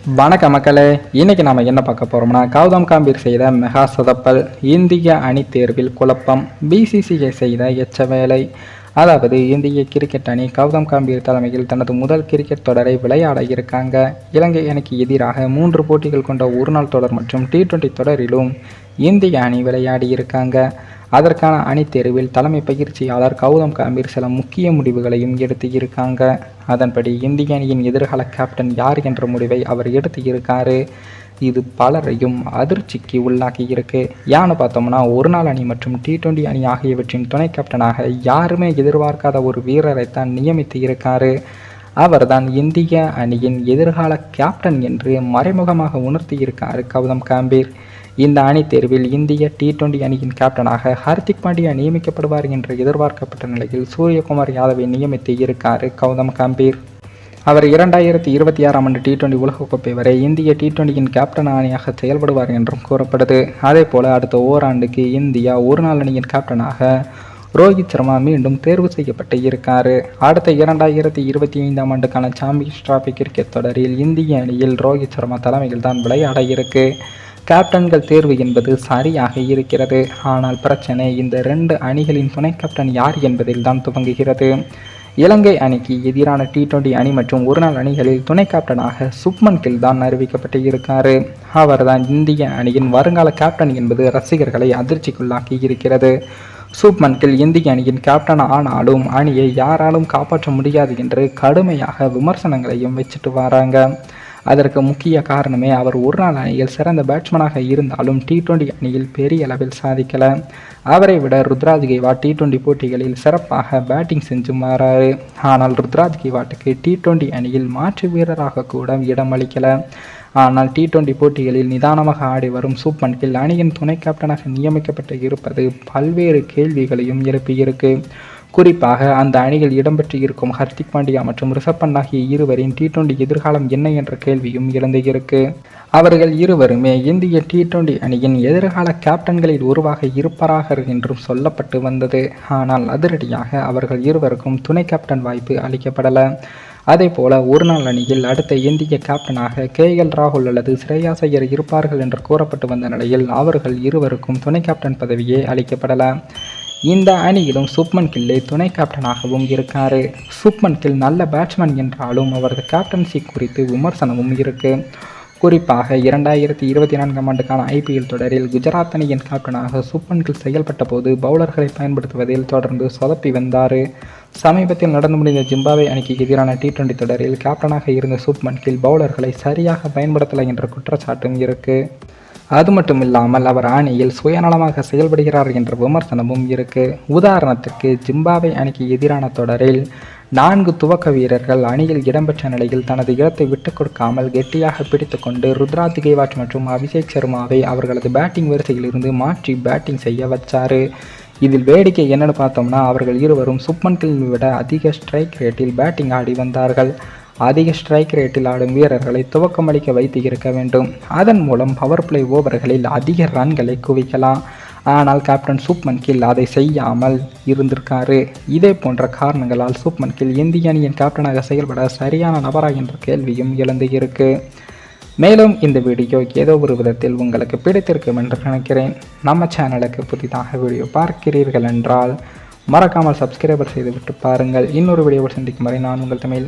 வணக்க மக்களே, இன்னைக்கு நாம என்ன பார்க்க போறோம்னா, கௌதம் கம்பீர் செய்த மெகா சொதப்பல், இந்திய அணி தேர்வில் குழப்பம், பிசிசிஐ செய்த எச்ச வேலை. அதாவது இந்திய கிரிக்கெட் அணி கௌதம் கம்பீர் தலைமையில் தனது முதல் கிரிக்கெட் தொடரை விளையாட இருக்காங்க. இலங்கை அணிக்கு எதிராக 3 போட்டிகள் கொண்ட ஒருநாள் தொடர் மற்றும் T20 தொடரிலும் இந்திய அணி விளையாடி இருக்காங்க. அதற்கான அணி தேர்வில் தலைமை பயிற்சியாளர் கௌதம் கம்பீர் சில முக்கிய முடிவுகளையும் எடுத்து இருக்காங்க. அதன்படி இந்திய அணியின் எதிர்கால கேப்டன் யார் என்ற முடிவை அவர் எடுத்து இருக்காரு. இது பலரையும் அதிர்ச்சிக்கு உள்ளாக்கி இருக்கு. ஏன்னு பார்த்தோம்னா, ஒருநாள் அணி மற்றும் T20 அணி ஆகியவற்றின் துணை கேப்டனாக யாருமே எதிர்பார்க்காத ஒரு வீரரைத்தான் நியமித்து இருக்காரு. அவர்தான் இந்திய அணியின் எதிர்கால கேப்டன் என்று மறைமுகமாக உணர்த்தி இருக்காரு கௌதம் கம்பீர். இந்த அணி தேர்வில் இந்திய T20 அணியின் கேப்டனாக ஹர்திக் பாண்டியா நியமிக்கப்படுவார் என்று எதிர்பார்க்கப்பட்ட நிலையில் சூரியகுமார் யாதவை நியமித்து இருக்காரு கௌதம் கம்பீர். அவர் 2026ஆம் ஆண்டு T20 உலகக்கோப்பை வரை இந்திய T20யின் கேப்டன் அணியாக செயல்படுவார் என்றும் கூறப்படுது. அதே போல அடுத்த ஓராண்டுக்கு இந்தியா ஒருநாள் அணியின் கேப்டனாக ரோஹித் சர்மா மீண்டும் தேர்வு செய்யப்பட்டு இருக்காரு. அடுத்த 2025ஆம் ஆண்டுக்கான சாம்பியன்ஸ் டிராபி கிரிக்கெட் தொடரில் இந்திய அணியில் ரோஹித் சர்மா தலைமையில் தான் விளையாட இருக்கு. கேப்டன்கள் தேர்வு என்பது சரியாக இருக்கிறது. ஆனால் பிரச்சனை இந்த 2 அணிகளின் துணை கேப்டன் யார் என்பதில் தான் துவங்குகிறது. இலங்கை அணிக்கு எதிரான T20 அணி மற்றும் ஒருநாள் அணிகளில் துணை கேப்டனாக சுப்மன் கில் தான் அறிவிக்கப்பட்டு இருக்காரு. அவர்தான் இந்திய அணியின் வருங்கால கேப்டன் என்பது ரசிகர்களை அதிர்ச்சிக்குள்ளாக்கி இருக்கிறது. சுப்மன் கில் இந்திய அணியின் கேப்டன் ஆனாலும் அணியை யாராலும் காப்பாற்ற முடியாது என்று கடுமையாக விமர்சனங்களையும் வச்சுட்டு வராங்க. அதற்கு முக்கிய காரணமே அவர் ஒருநாள் அணியில் சிறந்த பேட்ஸ்மேனாக இருந்தாலும் T20 அணியில் பெரிய அளவில் சாதிக்கல. அவரை விட ருத்ராஜ் கெய்க்வாட் T20 போட்டிகளில் சிறப்பாக பேட்டிங் செஞ்சு மாறாரு. ஆனால் ருத்ராஜ் கெய்க்வாட்டுக்கு T20 அணியில் மாற்று வீரராக கூட இடம் அளிக்கல. ஆனால் T20 போட்டிகளில் நிதானமாக ஆடி வரும் சுப்மன் கில் அணியின் துணை கேப்டனாக நியமிக்கப்பட்டு இருப்பது பல்வேறு கேள்விகளையும் எழுப்பியிருக்கு. குறிப்பாக அந்த அணியில் இடம்பெற்று இருக்கும் ஹர்திக் பாண்டியா மற்றும் ரிஷப் பண்ட் ஆகிய இருவரின் T20 எதிர்காலம் என்ன என்ற கேள்வியும் எழுந்திருக்கு. அவர்கள் இருவருமே இந்திய T20 அணியின் எதிர்கால கேப்டன்களில் ஒருவாக இருப்பார்கள் என்றும் சொல்லப்பட்டு வந்தது. ஆனால் அதிரடியாக அவர்கள் இருவருக்கும் துணை கேப்டன் வாய்ப்பு அளிக்கப்படல. அதே போல ஒருநாள் அணியில் அடுத்த இந்திய கேப்டனாக KL ராகுல் அல்லது ஸ்ரேயாஸ் ஐயர் இருப்பார்கள் என்று கூறப்பட்டு வந்த நிலையில் அவர்கள் இருவருக்கும் துணை கேப்டன் பதவியே அளிக்கப்படல. இந்த அணியிலும் சுப்மன் கில்லே துணை கேப்டனாகவும் இருக்காரு. சுப்மன் கில் நல்ல பேட்ஸ்மேன் என்றாலும் அவரது கேப்டன்சி குறித்து விமர்சனமும் இருக்கு. குறிப்பாக 2024ஆம் ஆண்டுக்கான IPL தொடரில் குஜராத் அணியின் கேப்டனாக சுப்மன் கில் செயல்பட்ட போது பவுலர்களை பயன்படுத்துவதில் தொடர்ந்து சொதப்பி வந்தார். சமீபத்தில் நடந்து முடிந்த ஜிம்பாப்வே அணிக்கு எதிரான T20 தொடரில் கேப்டனாக இருந்த சுப்மன் கில் பவுலர்களை சரியாக பயன்படுத்தலை என்ற குற்றச்சாட்டும் இருக்கு. அது மட்டும் இல்லாமல் அவர் அணியில் சுயநலமாக செயல்படுகிறார் என்ற விமர்சனமும் இருக்கு. உதாரணத்துக்கு ஜிம்பாப்வே அணிக்கு எதிரான தொடரில் 4 துவக்க வீரர்கள் அணியில் இடம்பெற்ற நிலையில் தனது இடத்தை விட்டுக் கொடுக்காமல் கெட்டியாக பிடித்து கொண்டு ருத்ராஜ் கெய்க்வாட் மற்றும் அபிஷேக் சர்மாவை அவர்களது பேட்டிங் வரிசையில் இருந்து மாற்றி பேட்டிங் செய்ய வச்சாரு. இதில் வேடிக்கை என்னன்னு பார்த்தோம்னா, அவர்கள் இருவரும் சுப்மன் கில்லை விட அதிக ஸ்ட்ரைக் ரேட்டில் பேட்டிங் ஆடி வந்தார்கள். அதிக ஸ்ட்ரைக் ரேட்டில் ஆடும் வீரர்களை துவக்கமளிக்க வைத்து இருக்க வேண்டும். அதன் மூலம் பவர் பிளே ஓவர்களில் அதிக ரன்களை குவிக்கலாம். ஆனால் கேப்டன் சுப்மன் கில் அதை செய்யாமல் இருந்திருக்காரு. இதே போன்ற காரணங்களால் சுப்மன் கில் இந்திய அணியின் கேப்டனாக செயல்பட சரியான நபரா என்ற கேள்வியும் எழுந்து இருக்கு. மேலும் இந்த வீடியோ ஏதோ ஒரு விதத்தில் உங்களுக்கு பிடித்திருக்கும் என்று நினைக்கிறேன். நம்ம சேனலுக்கு புதிதாக வீடியோ பார்க்கிறீர்கள் என்றால் மறக்காமல் சப்ஸ்கிரைபர் செய்துவிட்டு பாருங்கள். இன்னொரு வீடியோவில் சந்திக்கும் வரை நான் உங்கள் தமிழ்.